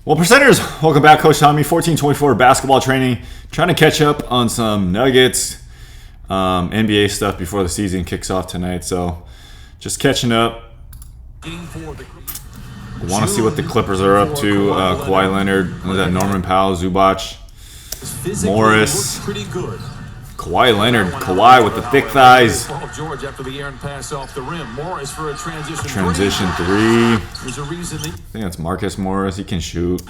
Well, percenters, welcome back. Coach Tommy, 1424 basketball training. Trying to catch up on some Nuggets, NBA stuff before the season kicks off tonight. So just catching up. Want to see what the Clippers are up to. Kawhi Leonard, was that Norman Powell, Zubac, Morris. Kawhi Leonard, Kawhi with the thick thighs. Transition three. I think that's Marcus Morris. He can shoot.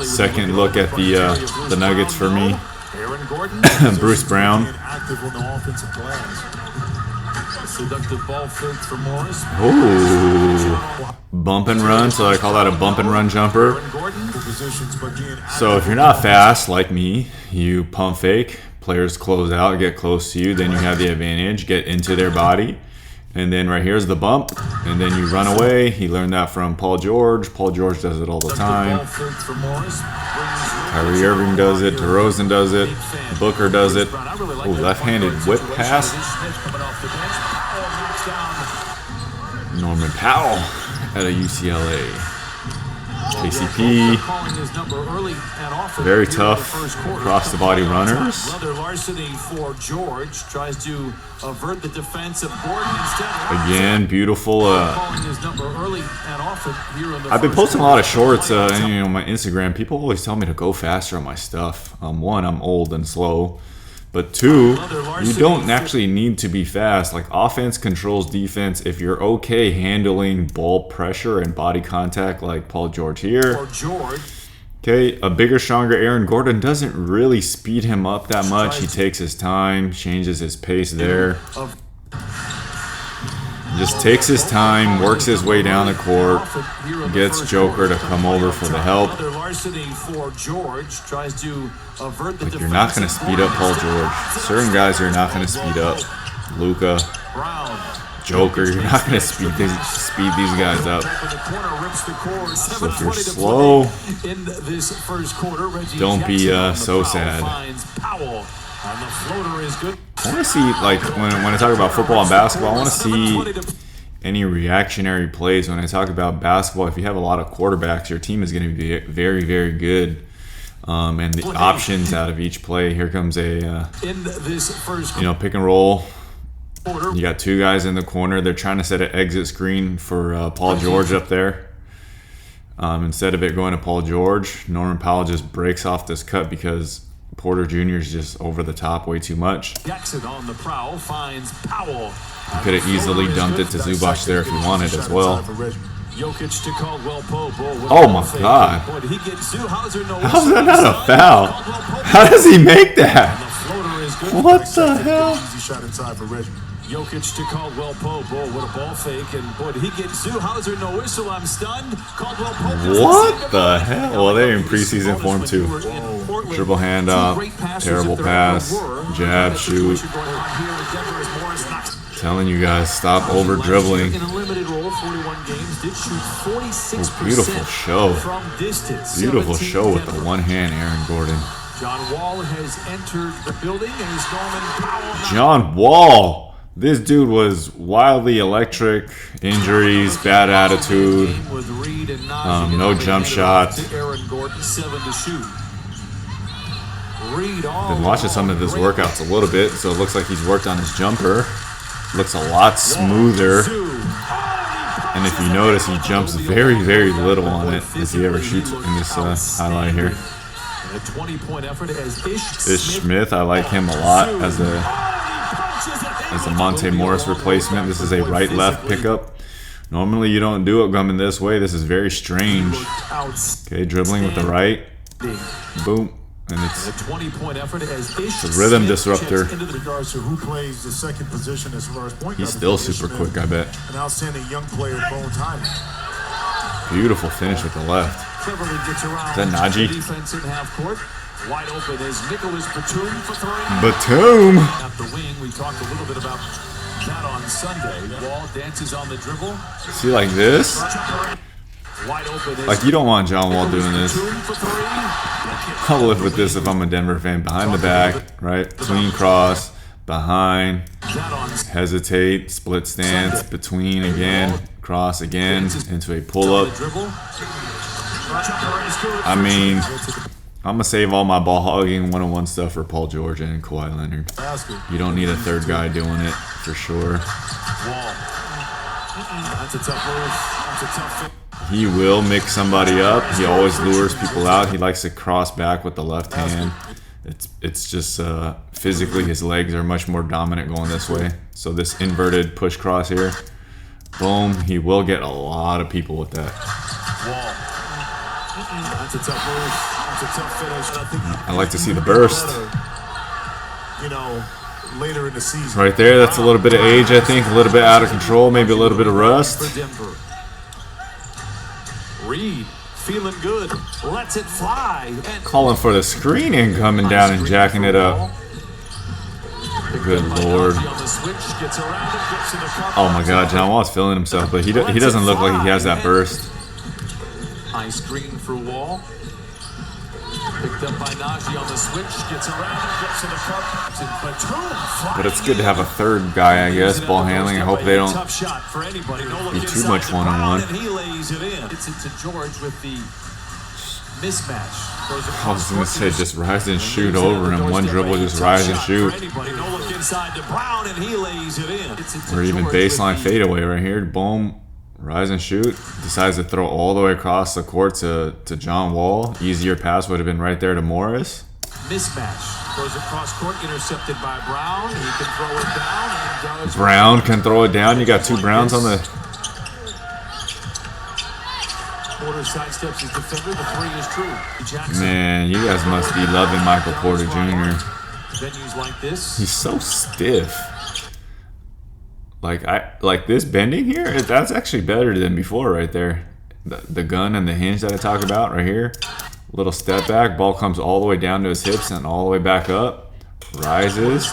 Second look at the Nuggets for me. Bruce Brown. Ooh. Bump and run, so I call that a bump and run jumper. So if you're not fast like me, you pump fake, players close out, get close to you, then you have the advantage, get into their body, and then right here's the bump, and then you run away. He learned that from Paul George. Paul George does it all the time. Kyrie Irving does it, DeRozan does it, Booker does it. Ooh, left-handed whip pass. Norman Powell out of UCLA. KCP, very tough across the body runners. Again, beautiful. I've been posting a lot of shorts on my Instagram. People always tell me to go faster on my stuff. One, I'm old and slow. But two, you don't actually need to be fast. Like, offense controls defense. If you're okay handling ball pressure and body contact like Paul George here. Okay, a bigger, stronger Aaron Gordon doesn't really speed him up that much. He takes his time, changes his pace there. Just takes his time, works his way down the court, gets Joker to come over for the help. Like, you're not going to speed up Paul George. Certain guys are not going to speed up. Luka, Joker, you're not going to speed these guys up. So if you're slow, don't be so sad. I want to see, like, when I talk about football and basketball, I want to see any reactionary plays. When I talk about basketball, if you have a lot of quarterbacks, your team is going to be very, very good. And the options out of each play. Here comes a, pick and roll. You got two guys in the corner. They're trying to set an exit screen for Paul George up there. Instead of it going to Paul George, Norman Powell just breaks off this cut because Porter Jr. is just over the top way too much. He could have easily dumped it to Zubac there if he wanted as well. Oh my God. How's that not a foul? How does he make that? What the hell? Jokic to Caldwell Pope. Oh, what a ball fake. And boy, did he get Zoo Hauser, no whistle. I'm stunned. Caldwell Pope. What the hell? Well, they're in preseason form too. Dribble handoff, terrible pass, jab, shoot. Telling you guys, stop over dribbling. Oh, beautiful show. Beautiful show with the one hand, Aaron Gordon. John Wall has entered the building, and he's Norman Powell. John Wall. This dude was wildly electric. Injuries, bad attitude, no jump shot. Been watching some of his workouts a little bit, so it looks like he's worked on his jumper. Looks a lot smoother. And if you notice, he jumps very, very little on it as he ever shoots in this highlight here. Ish Smith, I like him a lot as a Monte Morris replacement. This is a right-left pickup. Normally you don't do it coming this way. This is very strange. Okay, dribbling with the right. Boom. And it's a rhythm disruptor. He's still super quick, I bet. Beautiful finish with the left. Is that Najee? Wide open is Nicholas Batum for three. Batum. At the wing, we talked a little bit about that on Sunday. Wall dances on the dribble. See, like this? Like, you don't want John Wall doing this. I'll live with this if I'm a Denver fan. Behind the back, right? Clean cross, behind, hesitate, split stance, between again, Cross again into a pull-up. I mean, I'm going to save all my ball hogging one-on-one stuff for Paul George and Kawhi Leonard. You don't need a third guy doing it for sure. He will mix somebody up. He always lures people out. He likes to cross back with the left hand. It's just physically his legs are much more dominant going this way. So this inverted push cross here, boom, he will get a lot of people with that. That's a tough move. That's a tough finish. I like to see the burst. You know, later in the season. Right there, that's a little bit of age, I think, a little bit out of control, maybe a little bit of rust. Reed, feeling good, lets it fly. And Calling for the screen and coming down and jacking it up. Good Lord. Oh my God, John Wall's feeling himself, but he doesn't look like he has that burst. High screen for Wall. Picked up by Najee on the switch, gets around and gets to the cup. But it's good to have a third guy, I guess, ball handling. I hope they don't be too much one-on-one. It's to George with the mismatch. I was going to say just rise and shoot over him. One dribble, just rise and shoot. Or even baseline fadeaway right here. Boom. Rise and shoot. Decides to throw all the way across the court to John Wall. Easier pass would have been right there to Morris. Mismatch. Goes across court, intercepted by Brown. He can throw it down. And Brown can throw it down. You got two Browns on the... Porter sidesteps his defender. The three is true. Jackson. Man, you guys must be loving Michael Porter Jr. Venues like this. He's so stiff. Like this bending here, that's actually better than before right there. The gun and the hinge that I talk about right here. Little step back, ball comes all the way down to his hips and all the way back up. Rises.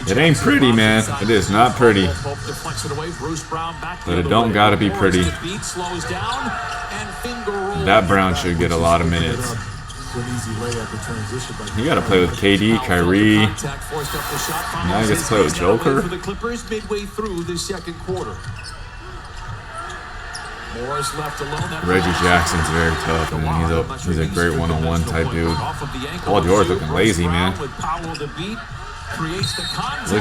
It ain't pretty, man. It is not pretty. But it don't gotta be pretty. That Brown should get a lot of minutes. You gotta play with KD, Kyrie. Now he gets to play with Joker. Reggie Jackson's very tough, man. He's a great one-on-one type dude. Paul George looking lazy, man. Look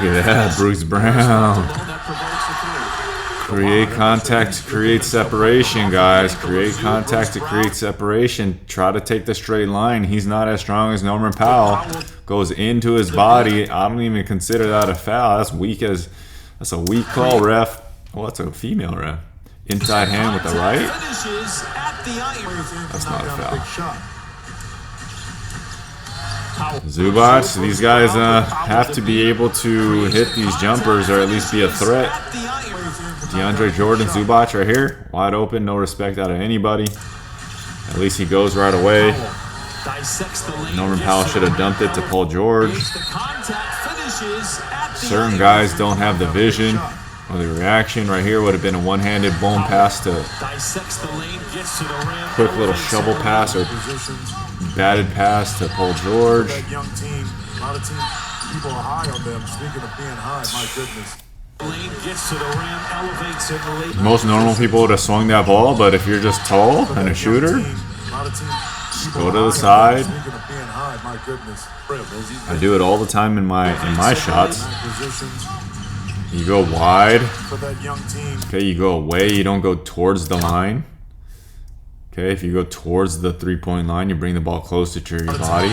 at that, Bruce Brown. Create contact to create separation, guys. Create contact to create separation. Try to take the straight line. He's not as strong as Norman Powell. Goes into his body. I don't even consider that a foul. That's a weak call, ref. Well, that's a female ref. Inside hand with the right. That's not a foul. Zubac, these guys have to be able to hit these jumpers or at least be a threat. DeAndre Jordan, Zubac right here. Wide open, no respect out of anybody. At least he goes right away. Norman Powell should have dumped it to Paul George. Certain guys don't have the vision or the reaction. Right here would have been a one-handed boom pass to quick little shovel pass or batted pass to Paul George. Most normal people would have swung that ball, but if you're just tall and a shooter, go to the side. I do it all the time in my shots. You go wide. Okay, you go away. You don't go towards the line. Okay, if you go towards the three-point line, you bring the ball closer to your body.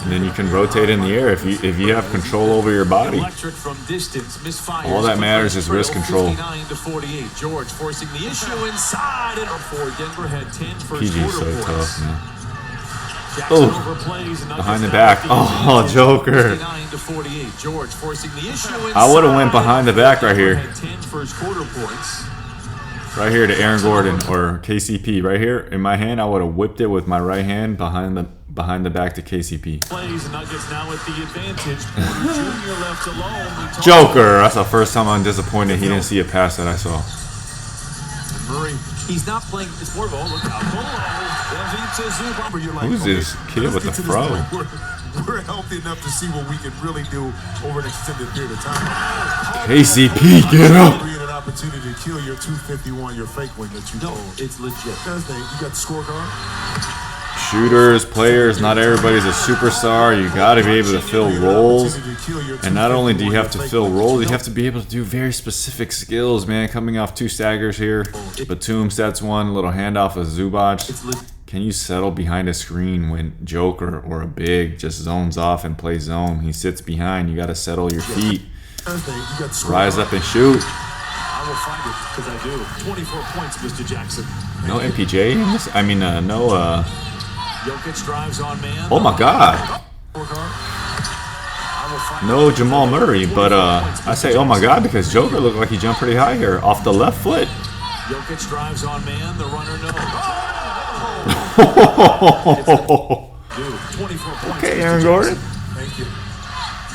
And then you can rotate in the air if you have control over your body. All that matters is wrist control. PG's so tough, man. Oh, behind the back. Oh, Joker. I would have went behind the back right here. Right here to Aaron Gordon or KCP. Right here in my hand, I would have whipped it with my right hand behind the back to KCP. Joker. That's the first time I'm disappointed he didn't see a pass that I saw. He's not playing. It's more of a look out. Who's this kid with the fro? we're healthy enough to see what we can really do over an extended period of time. KCP, get up. An opportunity to kill your 251, your fake wing that you No, it's legit. Thursday, you got the scorecard? Shooters, players, not everybody's a superstar. You got to be able to fill roles. And not only do you have to fill roles, you have to be able to do very specific skills, man. Coming off 2 staggers here. Batum sets 1, little handoff of Zubac. Can you settle behind a screen when Joker or a big just zones off and plays zone? He sits behind. You got to settle your feet. Rise up and shoot. I will find it because I do. 24 points, Mr. Jackson. No MPJ in this? I mean, no, Jokic drives on man. oh my God. No Jamal Murray, but I say oh my God because Joker looked like he jumped pretty high here off the left foot. Jokic drives on man. The runner no. Okay, Aaron Gordon. Thank you.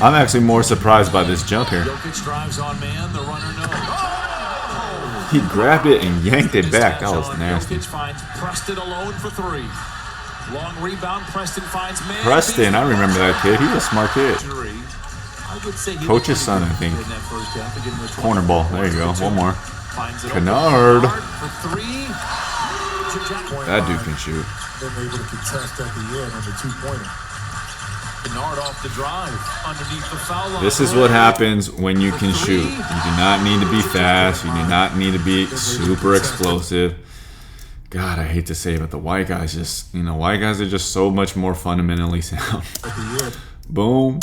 I'm actually more surprised by this jump here. Jokic drives on man. The runner no. He grabbed it and yanked it back. That was nasty. Jokic finds Preston alone for 3. Long rebound. Preston finds man. Preston, I remember that kid. He was a smart kid. I would say Coach's son, I think. in that first half, again with Corner ball. There you go. One more. finds it Kennard. for 3. That dude can shoot. Then able to contest at the end on the 2-pointer. Kennard off the drive underneath the foul line. This is what happens when you can shoot. You do not need to be fast. You do not need to be super explosive. God, I hate to say it, but the white guys just, white guys are just so much more fundamentally sound. Boom.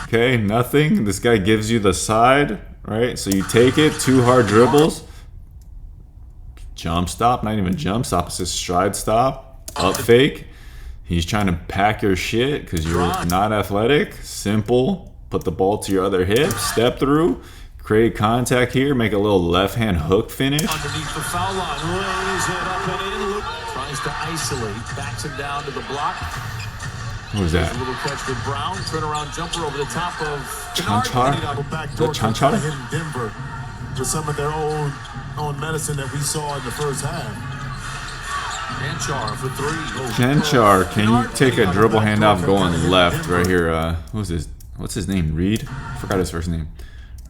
Okay, nothing. This guy gives you the side, right? So you take it, 2 hard dribbles. Jump stop, not even jump stop. It's just stride stop. Up fake. He's trying to pack your shit because you're not athletic. Simple. Put the ball to your other hip. Step through. Create contact here. Make a little left hand hook finish. Underneath the foul line. Lays it up and in. Tries to isolate. Backs him down to the block. What was that? A little catch with Brown. Turnaround jumper over the top of Chanchar? Is that Chanchar? In Denver with some of their own medicine that we saw in the first half. Chanchar for 3. Chanchar, can you take a dribble handoff going left right here? Who's his? What's his name? Reed? I forgot his first name.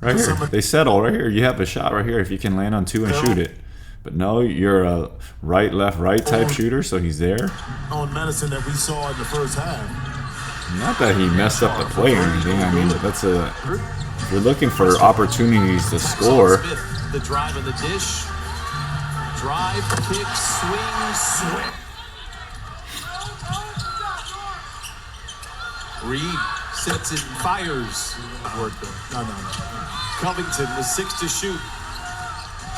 Right here. They settle right here. You have a shot right here if you can land on 2 and shoot it. But no, you're a right, left, right type shooter, so he's there. On medicine that we saw in the first half. Not that he messed up the play or anything. I mean, that's a. If you're looking for opportunities to score. The drive and the dish. Drive, kick, swing. Reed sets it and fires. No. Covington with 6 to shoot.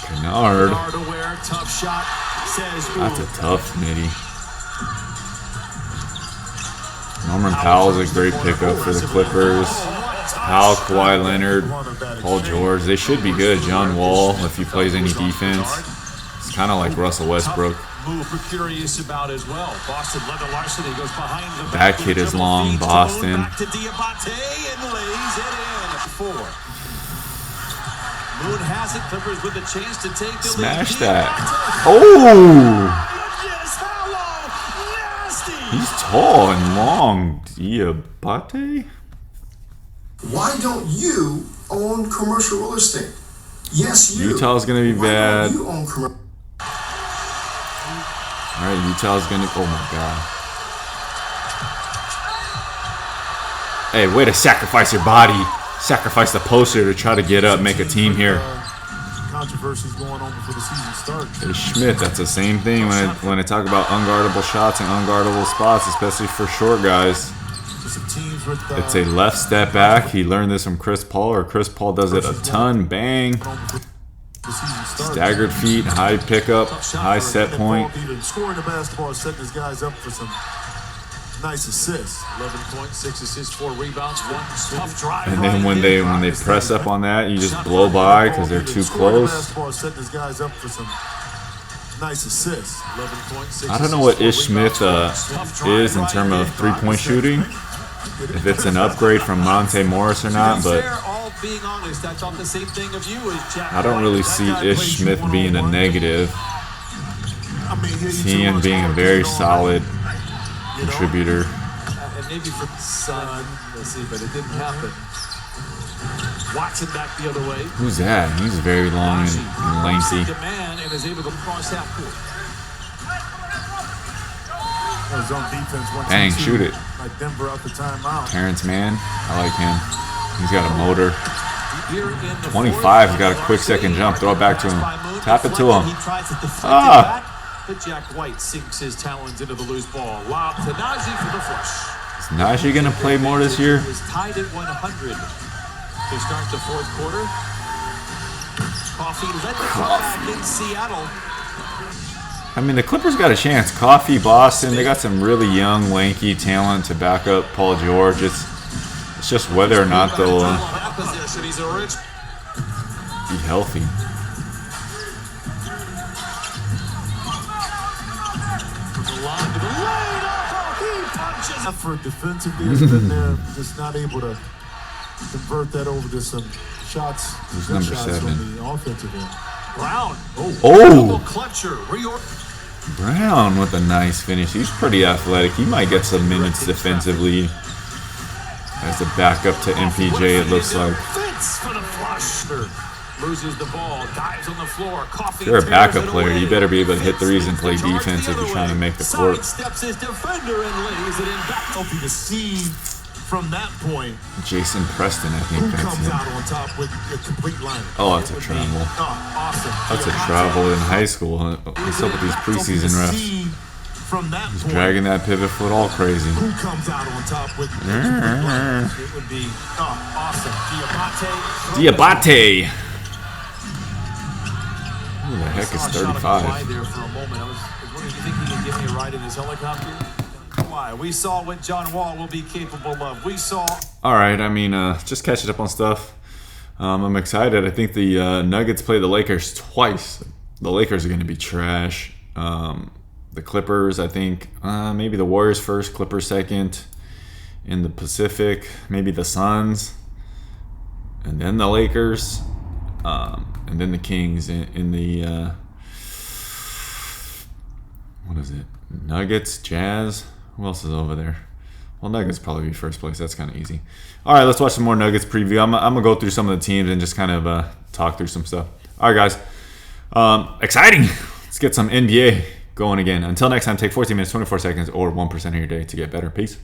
Kennard. Aware, tough shot. Says That's a tough nitty. Norman Powell's a great pickup for the Clippers. Powell, Kawhi Leonard, Paul George. They should be good. John Wall, if he plays any defense. It's kind of like Russell Westbrook. Move we're curious about as well. Boston led the larceny, goes behind the Back hit is long. Boston. Back to Diabate and lays it in. 4. Moon has it. Clippers with a chance to take the Smash lead. that. Oh! He's tall and long. Diabate? Why don't you own commercial real estate? Yes, you. Utah's going to be bad. You own commercial. All right, Utah's going to... Oh, my God. Hey, way to sacrifice your body. Sacrifice the poster to try to get up, make a team here. Controversies going on before the season starts. Hey, Schmidt, that's the same thing when I talk about unguardable shots and unguardable spots, especially for short guys. It's a left step back. He learned this from Chris Paul, or Chris Paul does it a ton. Bang. Staggered feet, high pickup, high set point. Scoring the basketball, setting his guys up for some nice assists. 11 points, 6 assists, 4 rebounds, 1 tough drive. And then when they press up on that, you just blow by because they're too close. Setting his guys up for some nice assists. 11 points, 6 I don't know what Ish Smith is in terms of three-point shooting. If it's an upgrade from Monte Morris or not, but being honest, I thought the same thing of you as Jack. I don't really see Ish Smith being a negative. See him being a very solid contributor. And maybe for Son. Let's see, but it didn't happen. Watson back the other way. Who's that? He's very long and lengthy. Man and is able to cross half court. Zone defense. Dang, shoot it. Like Denver out the timeout. Terrence Mann, I like him. He's got a motor. 25, he's got a quick second jump. Throw it back to him. Tap it to him. But Jack White sinks his talons into the loose ball. Lob to Najee for the flush. Is Najee going to play more this year? Is tied at 100 to start the fourth quarter. Coffee led the comeback in Seattle. I mean, the Clippers got a chance. Coffee, Boston, they got some really young, lanky talent to back up Paul George. It's just whether or not they'll be healthy. Effort defensively has been there, just not able to convert that over to some shots. Who's number 7? On the offensive end. Brown. Oh! Clutcher. Brown with a nice finish. He's pretty athletic. He might get some minutes defensively as a backup to MPJ, it looks like. Loses the ball, dives on the floor. Coffee. If you're a backup player, you better be able to hit threes and play defense if you're trying to make the court. Steps his defender and lays it in back. Healthy to see from that point. Jason Preston, I think Who that's comes him. out on top with the complete lineup? Oh, that's a travel. Awesome. That's a travel in high school. What's up with these preseason refs? From that He's point, dragging that pivot foot all crazy. who comes out on top with the complete lineup? It would be awesome. Diabate. Who the heck is 35? There for a moment. I was wondering, do you think he can give me a ride in his helicopter? Why? We saw what John Wall will be capable of. We saw. All right, I mean, just catching up on stuff. I'm excited. I think the Nuggets play the Lakers twice. The Lakers are going to be trash. The Clippers, I think, maybe the Warriors first, Clippers second. In the Pacific, maybe the Suns, and then the Lakers, and then the Kings in the what is it? Nuggets, Jazz. Who else is over there? Well, Nuggets probably be first place. That's kind of easy. All right, let's watch some more Nuggets preview. I'm gonna go through some of the teams and just kind of talk through some stuff. All right, guys. Exciting. Let's get some NBA going again. Until next time, take 14 minutes, 24 seconds, or 1% of your day to get better. Peace.